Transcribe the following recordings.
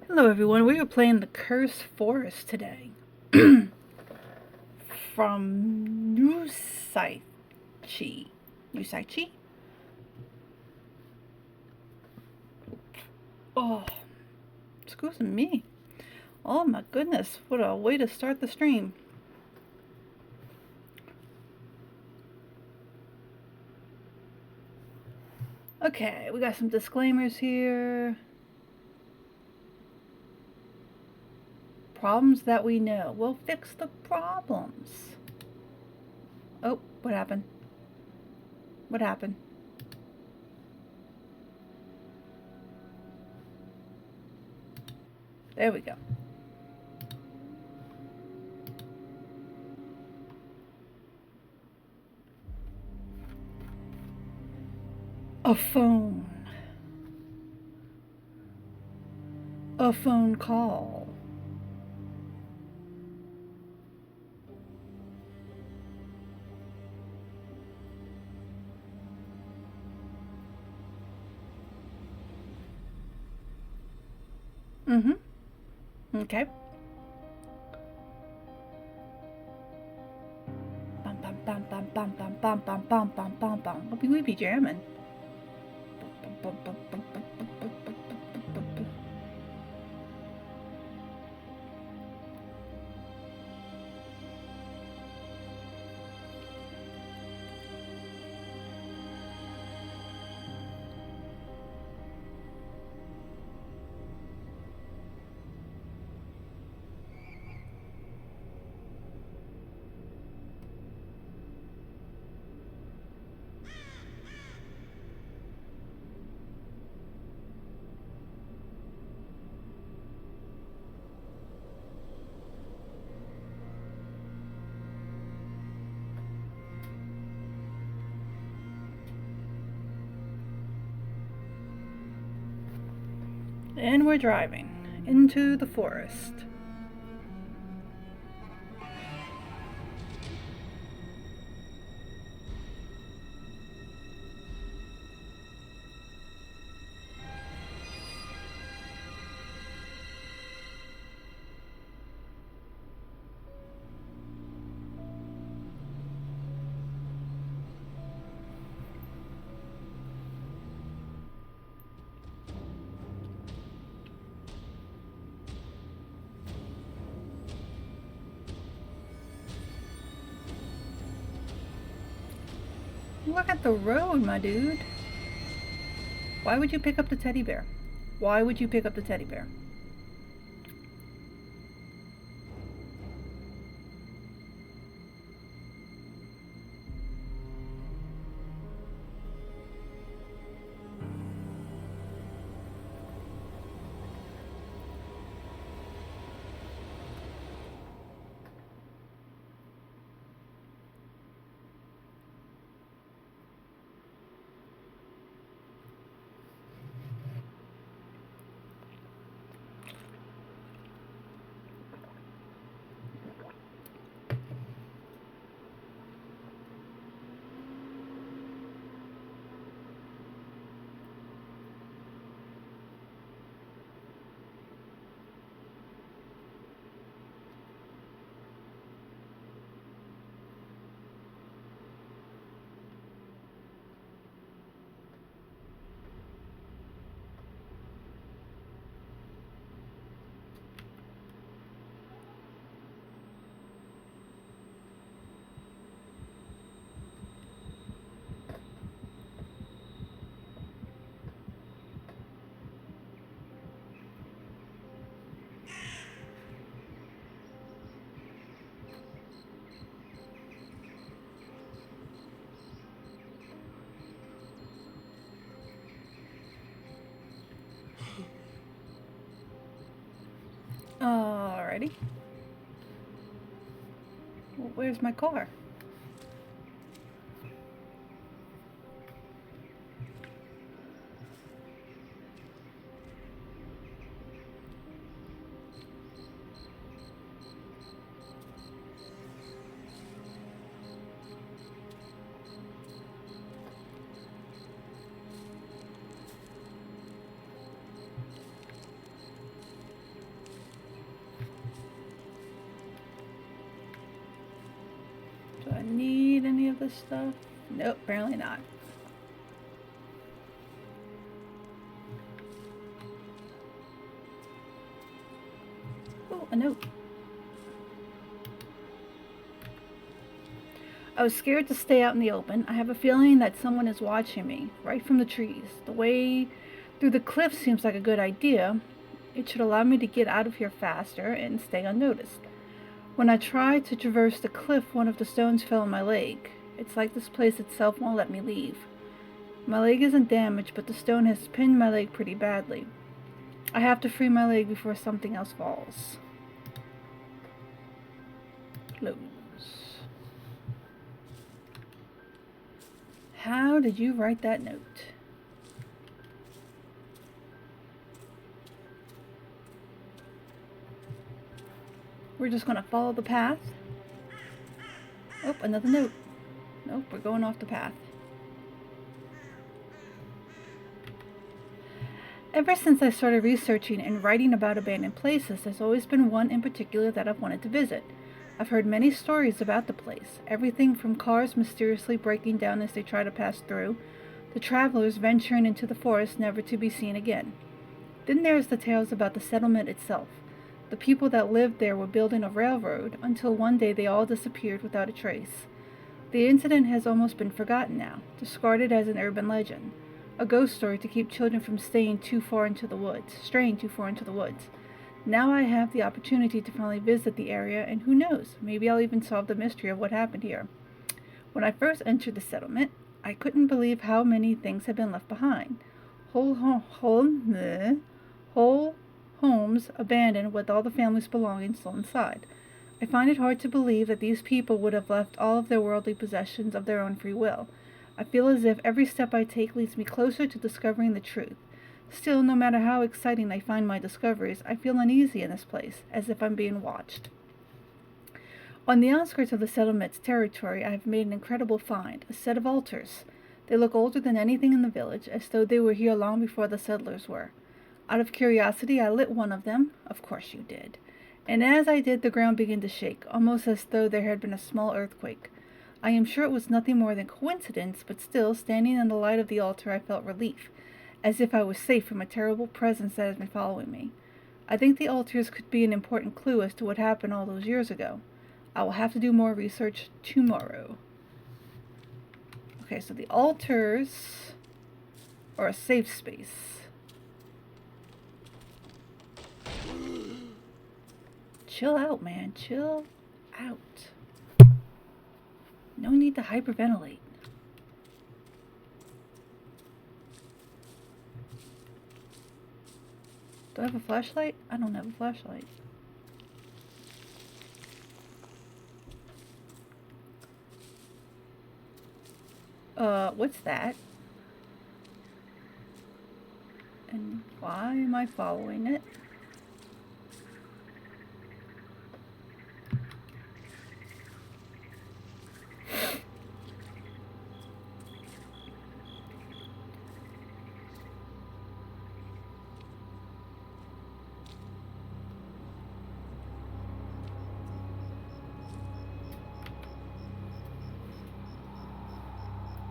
Hello everyone, we are playing the Cursed Forest today. From Nusaichi. Nusaichi? Oh, excuse me. Oh my goodness, what a way to start the stream. Okay, we got some disclaimers here. Problems that we know. We'll fix the problems. Oh, what happened? What happened? There we go. A phone. A phone call. Okay. Bum bum bum bum bum bum bum bum bum bum bum bum. We be jamming. Bum, bum, bum, bum, bum, bum, bum, bum, bum. And we're driving into the forest. Look at the road, my dude. Why would you pick up the teddy bear? Why would you pick up the teddy bear? Alrighty. Well, where's my car? this stuff? Nope, apparently not. Oh, a note. I was scared to stay out in the open. I have a feeling that someone is watching me, right from the trees. The way through the cliff seems like a good idea. It should allow me to get out of here faster and stay unnoticed. When I tried to traverse the cliff, one of the stones fell on my leg. It's like this place itself won't let me leave. My leg isn't damaged, but the stone has pinned my leg pretty badly. I have to free my leg before something else falls. Close. How did you write that note? We're just going to follow the path. Oh, another note. Nope, we're going off the path. Ever since I started researching and writing about abandoned places, there's always been one in particular that I've wanted to visit. I've heard many stories about the place, everything from cars mysteriously breaking down as they try to pass through, to travelers venturing into the forest never to be seen again. Then there's the tales about the settlement itself. The people that lived there were building a railroad until one day they all disappeared without a trace. The incident has almost been forgotten now, discarded as an urban legend, a ghost story to keep children from straying too far into the woods. Now I have the opportunity to finally visit the area, and who knows, maybe I'll even solve the mystery of what happened here. When I first entered the settlement, I couldn't believe how many things had been left behind. Whole homes abandoned with all the family's belongings still inside. I find it hard to believe that these people would have left all of their worldly possessions of their own free will. I feel as if every step I take leads me closer to discovering the truth. Still, no matter how exciting I find my discoveries, I feel uneasy in this place, as if I'm being watched. On the outskirts of the settlement's territory, I have made an incredible find, a set of altars. They look older than anything in the village, as though they were here long before the settlers were. Out of curiosity, I lit one of them. Of course you did. And as I did, the ground began to shake, almost as though there had been a small earthquake. I am sure it was nothing more than coincidence, but still, standing in the light of the altar, I felt relief, as if I was safe from a terrible presence that has been following me. I think the altars could be an important clue as to what happened all those years ago. I will have to do more research tomorrow. Okay, so the altars are a safe space. Chill out, man. Chill out. No need to hyperventilate. Do I have a flashlight? I don't have a flashlight. What's that? And why am I following it?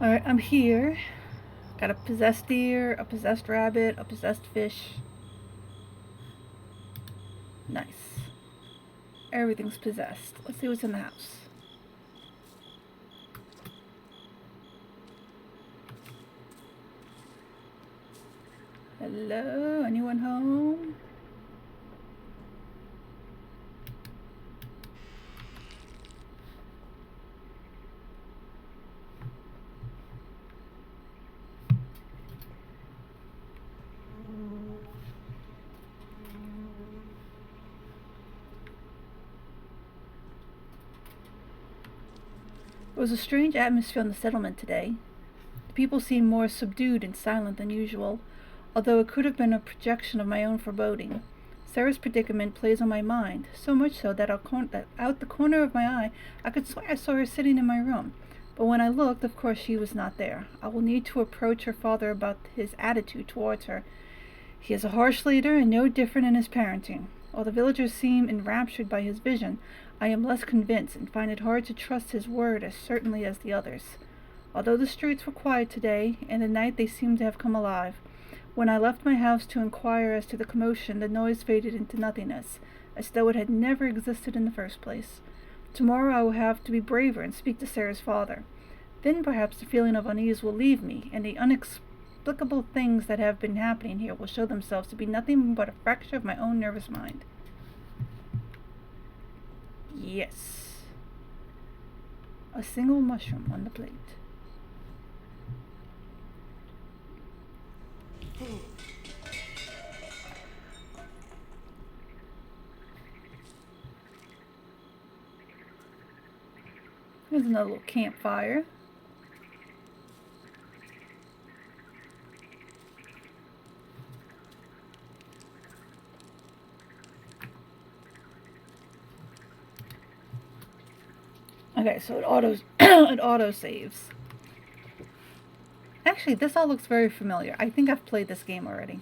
Alright, I'm here. Got a possessed deer, a possessed rabbit, a possessed fish. Nice. Everything's possessed. Let's see what's in the house. Hello? Anyone home? There was a strange atmosphere in the settlement today. The people seemed more subdued and silent than usual, although it could have been a projection of my own foreboding. Sarah's predicament plays on my mind, so much so that out the corner of my eye I could swear I saw her sitting in my room. But when I looked, of course she was not there. I will need to approach her father about his attitude towards her. He is a harsh leader and no different in his parenting. While the villagers seem enraptured by his vision, I am less convinced and find it hard to trust his word as certainly as the others. Although the streets were quiet today, and at night they seemed to have come alive, when I left my house to inquire as to the commotion, the noise faded into nothingness, as though it had never existed in the first place. Tomorrow I will have to be braver and speak to Sarah's father. Then perhaps the feeling of unease will leave me, and the inexplicable things that have been happening here will show themselves to be nothing but a fracture of my own nervous mind. Yes. A single mushroom on the plate. There's another little campfire. Okay, so it auto saves. Actually, this all looks very familiar. I think I've played this game already.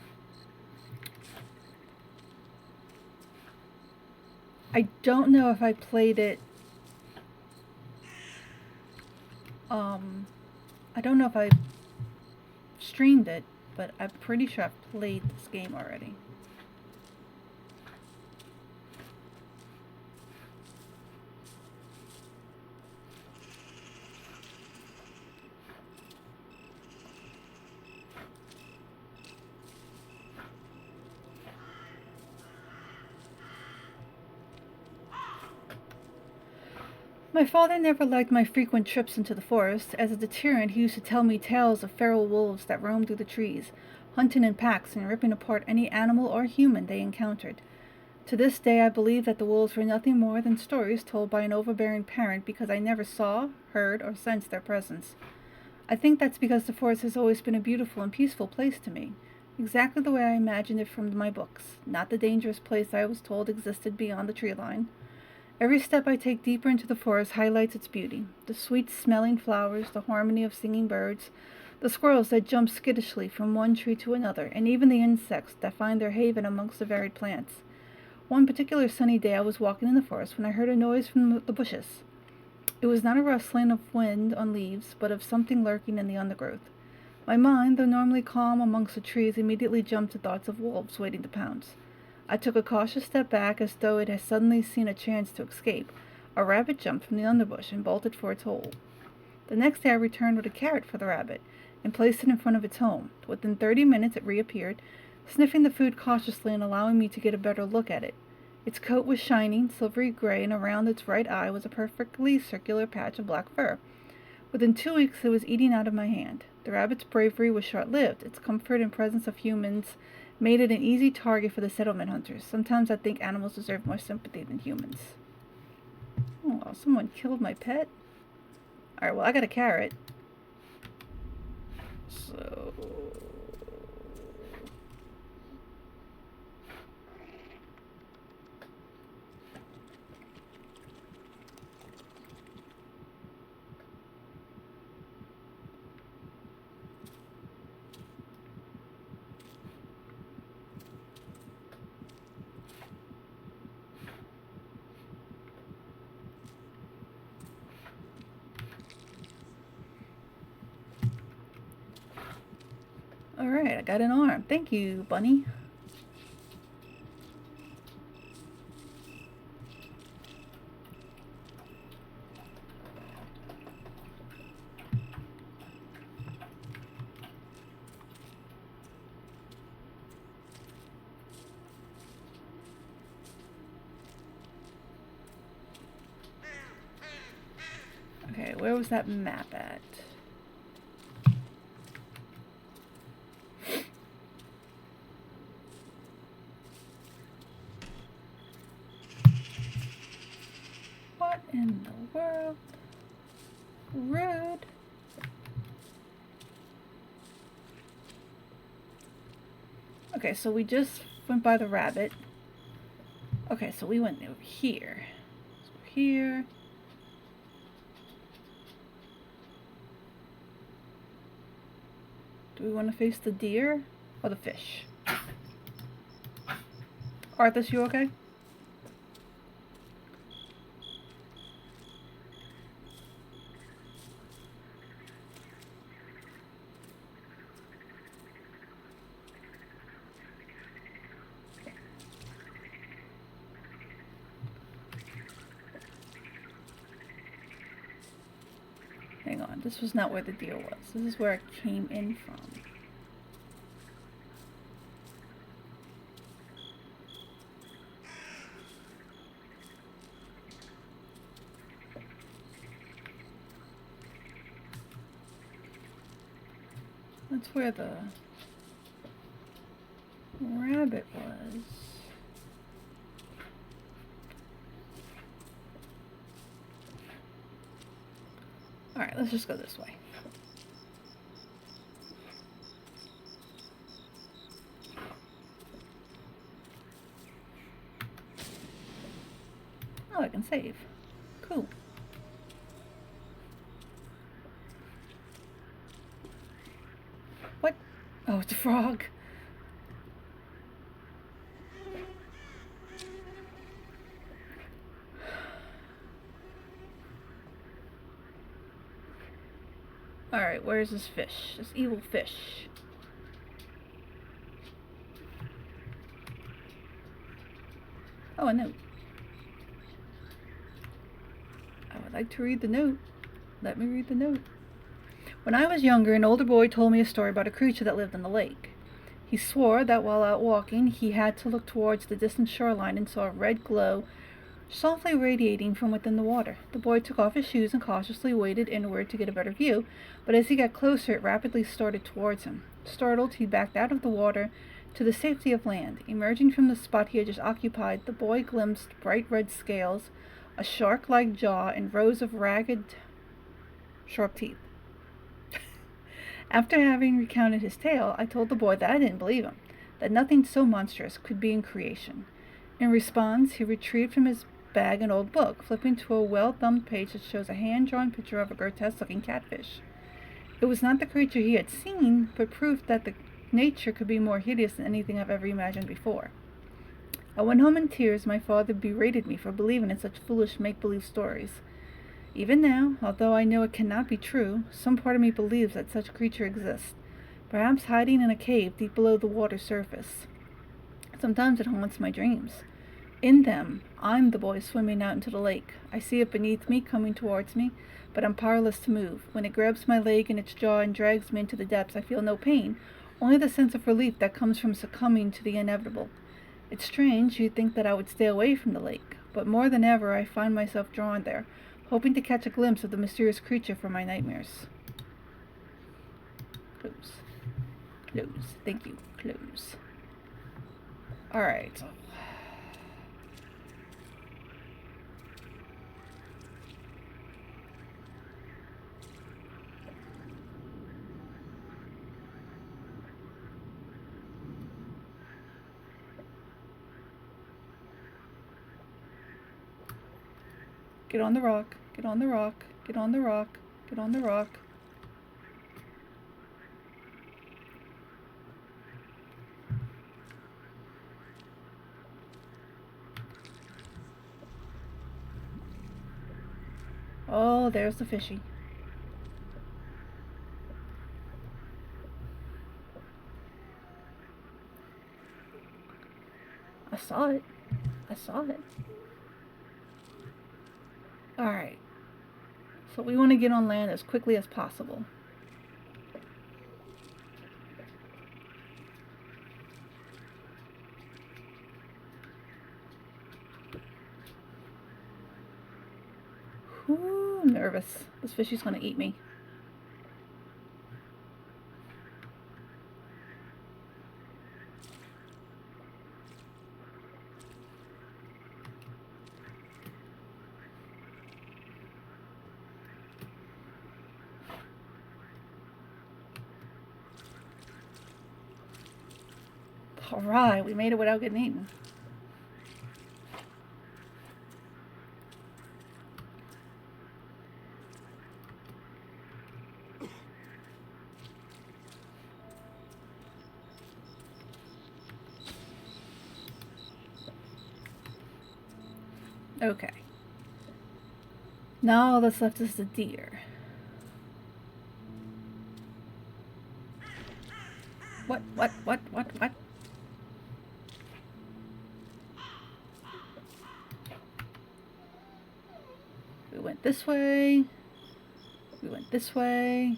I don't know if I played it. I don't know if I streamed it, but I'm pretty sure I've played this game already. My father never liked my frequent trips into the forest. As a deterrent, he used to tell me tales of feral wolves that roamed through the trees, hunting in packs and ripping apart any animal or human they encountered. To this day, I believe that the wolves were nothing more than stories told by an overbearing parent because I never saw, heard, or sensed their presence. I think that's because the forest has always been a beautiful and peaceful place to me, exactly the way I imagined it from my books, not the dangerous place I was told existed beyond the tree line. Every step I take deeper into the forest highlights its beauty, the sweet-smelling flowers, the harmony of singing birds, the squirrels that jump skittishly from one tree to another, and even the insects that find their haven amongst the varied plants. One particular sunny day I was walking in the forest when I heard a noise from the bushes. It was not a rustling of wind on leaves, but of something lurking in the undergrowth. My mind, though normally calm amongst the trees, immediately jumped to thoughts of wolves waiting to pounce. I took a cautious step back as though it had suddenly seen a chance to escape. A rabbit jumped from the underbush and bolted for its hole. The next day I returned with a carrot for the rabbit and placed it in front of its home. Within 30 minutes it reappeared, sniffing the food cautiously and allowing me to get a better look at it. Its coat was shining, silvery gray, and around its right eye was a perfectly circular patch of black fur. Within 2 weeks it was eating out of my hand. The rabbit's bravery was short-lived. Its comfort and presence of humans made it an easy target for the settlement hunters. Sometimes I think animals deserve more sympathy than humans. Oh, someone killed my pet? Alright, well, I got a carrot. So... Alright, I got an arm. Thank you, bunny. Okay, where was that map at? What in the world? Rude. Okay, so we just went by the rabbit. Okay, so we went over here. So here. Do we want to face the deer or the fish? Arthas, you okay? This was not where the deer was. This is where it came in from. That's where the rabbit was. Alright, let's just go this way. Oh, I can save. Cool. What? Oh, it's a frog. Alright, where's this fish? This evil fish. Oh, a note. I would like to read the note. Let me read the note. When I was younger, an older boy told me a story about a creature that lived in the lake. He swore that while out walking, he had to look towards the distant shoreline and saw a red glow softly radiating from within the water. The boy took off his shoes and cautiously waded inward to get a better view, but as he got closer, it rapidly started towards him. Startled, he backed out of the water to the safety of land. Emerging from the spot he had just occupied, the boy glimpsed bright red scales, a shark-like jaw, and rows of ragged, sharp teeth. After having recounted his tale, I told the boy that I didn't believe him, that nothing so monstrous could be in creation. In response, he retrieved from his bag an old book, flipping to a well-thumbed page that shows a hand-drawn picture of a grotesque-looking catfish. It was not the creature he had seen, but proof that the nature could be more hideous than anything I've ever imagined before. I went home in tears. My father berated me for believing in such foolish make-believe stories. Even now, although I know it cannot be true, some part of me believes that such a creature exists, perhaps hiding in a cave deep below the water's surface. Sometimes it haunts my dreams. In them, I'm the boy swimming out into the lake. I see it beneath me, coming towards me, but I'm powerless to move. When it grabs my leg in its jaw and drags me into the depths, I feel no pain, only the sense of relief that comes from succumbing to the inevitable. It's strange, you'd think that I would stay away from the lake, but more than ever I find myself drawn there, hoping to catch a glimpse of the mysterious creature from my nightmares. Close. Close. Thank you. Close. Alright. Get on the rock, get on the rock, get on the rock, get on the rock. Oh, there's the fishy. I saw it. I saw it. Alright. So we want to get on land as quickly as possible. Ooh, I'm nervous. This fishy's going to eat me. Alright, we made it without getting eaten. Okay. Now all that's left is the deer. What? We went this way. We went this way.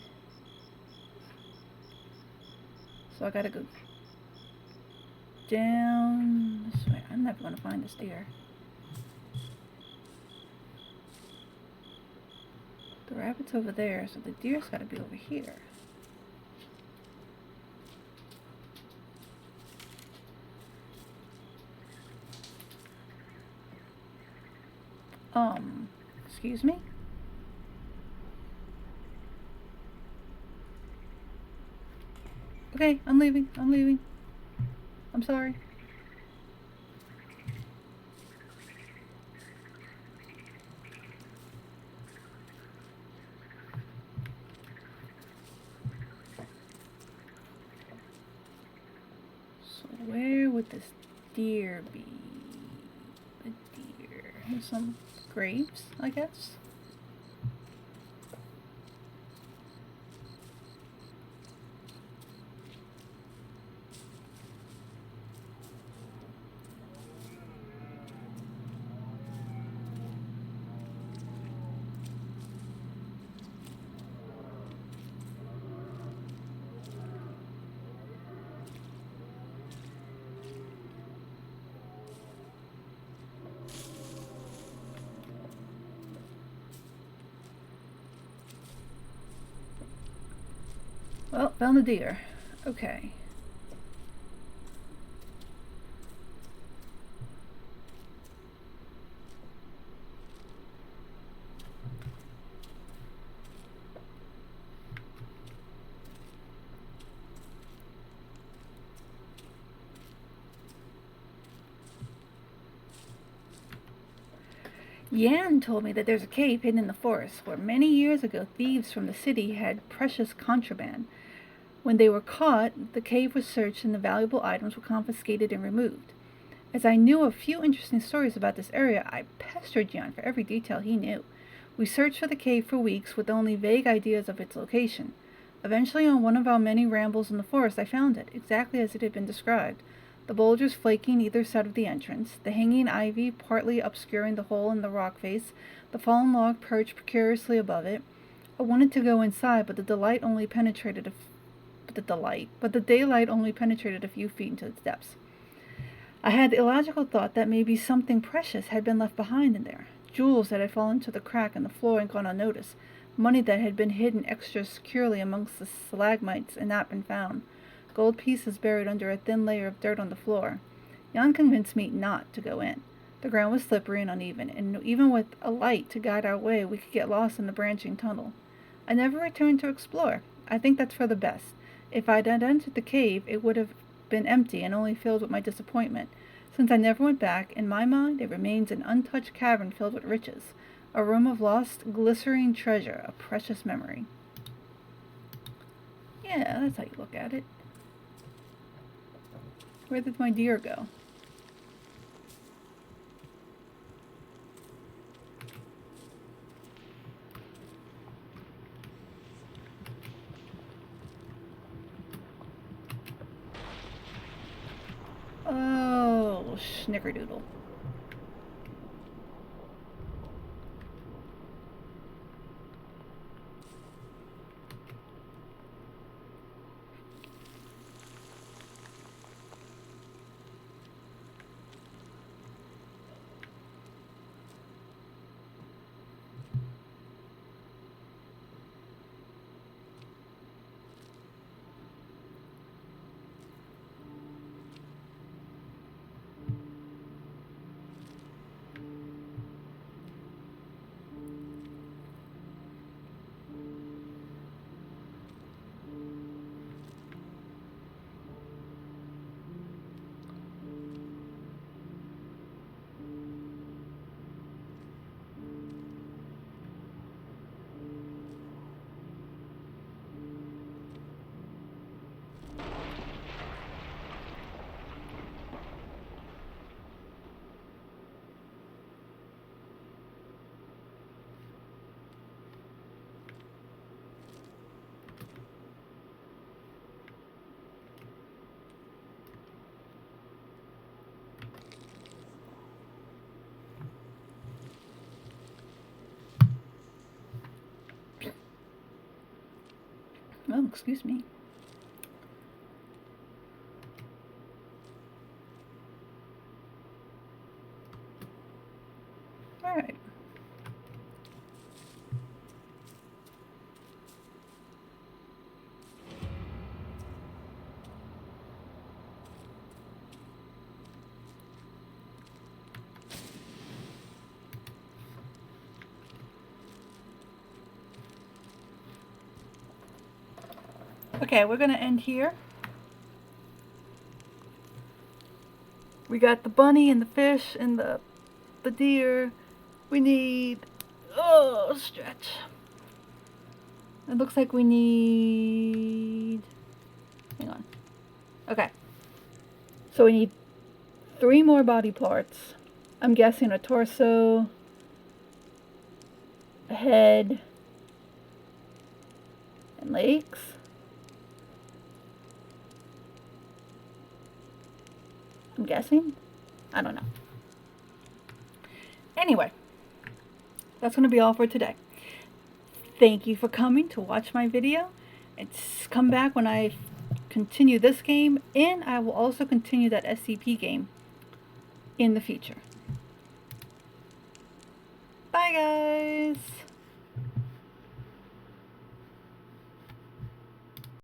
So I gotta go down this way. I'm never gonna find this deer. The rabbit's over there, so the deer's gotta be over here. Excuse me? Okay, I'm leaving. I'm sorry. So where would this deer be? A deer. There's some graves, I guess. Well, found the deer. Okay. Yan told me that there's a cave hidden in the forest where many years ago thieves from the city had precious contraband. When they were caught, the cave was searched and the valuable items were confiscated and removed. As I knew a few interesting stories about this area, I pestered Yan for every detail he knew. We searched for the cave for weeks with only vague ideas of its location. Eventually, on one of our many rambles in the forest, I found it, exactly as it had been described. The boulders flaking either side of the entrance, the hanging ivy partly obscuring the hole in the rock face, the fallen log perched precariously above it. I wanted to go inside, but the daylight only penetrated a few feet into its depths. I had the illogical thought that maybe something precious had been left behind in there. Jewels that had fallen to the crack in the floor and gone unnoticed. Money that had been hidden extra securely amongst the stalagmites and not been found. Gold pieces buried under a thin layer of dirt on the floor. Jan convinced me not to go in. The ground was slippery and uneven, and even with a light to guide our way, we could get lost in the branching tunnel. I never returned to explore. I think that's for the best. If I'd entered the cave, it would have been empty and only filled with my disappointment. Since I never went back, in my mind it remains an untouched cavern filled with riches, a room of lost, glittering treasure, a precious memory. Yeah, that's how you look at it. Where did my deer go? Oh, snickerdoodle. excuse me. Alright. Okay, we're gonna end here. We got the bunny and the fish and the deer. We need, oh, stretch. It looks like we need, hang on. Okay. So we need 3 more body parts. I'm guessing a torso, a head, and legs. I'm guessing. I don't know. Anyway, that's going to be all for today. Thank you for coming to watch my video. It's come back when I continue this game, and I will also continue that SCP game in the future. Bye guys!